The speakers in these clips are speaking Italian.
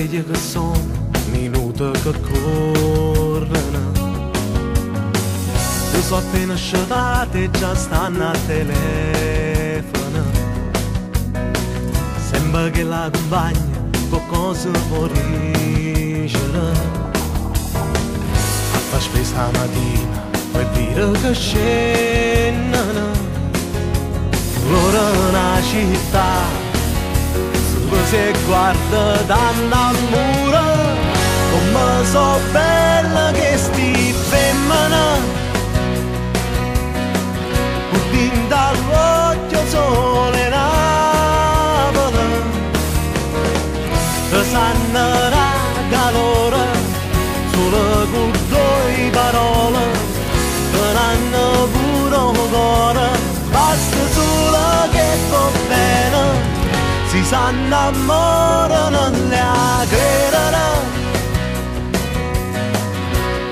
sveglie che sono minuti che corrono. Io so appena sciatate e già stanno al telefono. Sembra che la compagna qualcosa può ricevere. A fa spesa mattina per dire che scendono. L'ora una città se guarda danno al muro, come so bella che sti femmina, putin dall'occhio sole Napoli, che sanno la calore, solo con due parole, che n'hanno pure un cuore, basta solo che va bene. Si s'annamorano le credere,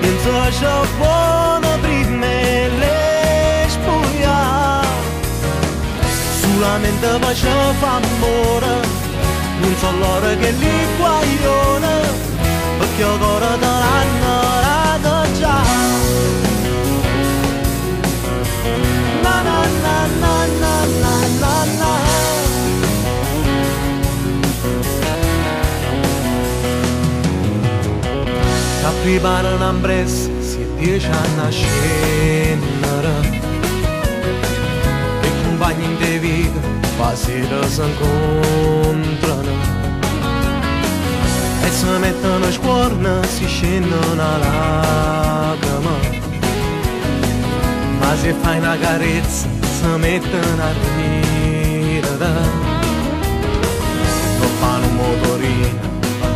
penso c'è buono prima le spugna, solamente pace fa amore, non so l'ora che li guaglione, perché il cuore te l'hanno dato già. Na na na na na na na na. Prepara un'ambressa, si 10 anni a scendere. E compagni in te vita, la sera si incontrano. E si mettono a scuorna, si scendono alla cama. Ma se fai una carezza, si mettono a ridere. Non fanno un motorino,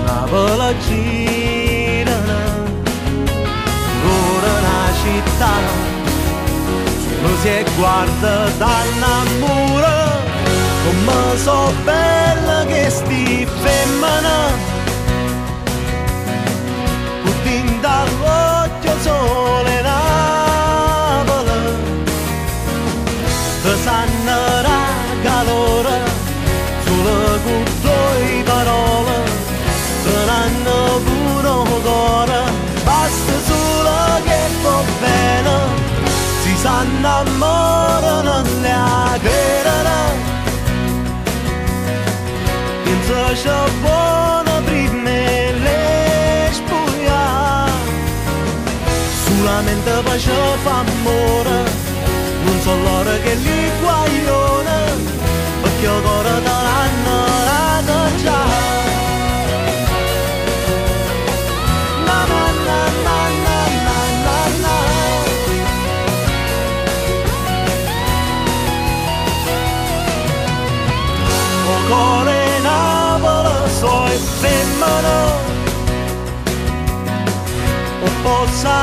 Napoli a girare. Città, solo se guarda dall'amore, come so bella che sti femmina, putin dall'occhio sole Napoli, che sanno la calore, solo con due parole, che n'hanno pure un cuore, basta solo che va bene, si s'annamorano le credere, penso c'è buono prima le spugna, solamente pace fa amore, non so l'ora che li guaglione, perché il cuore te l'hanno dato già. Cuore Napoli, soy femmina, o possa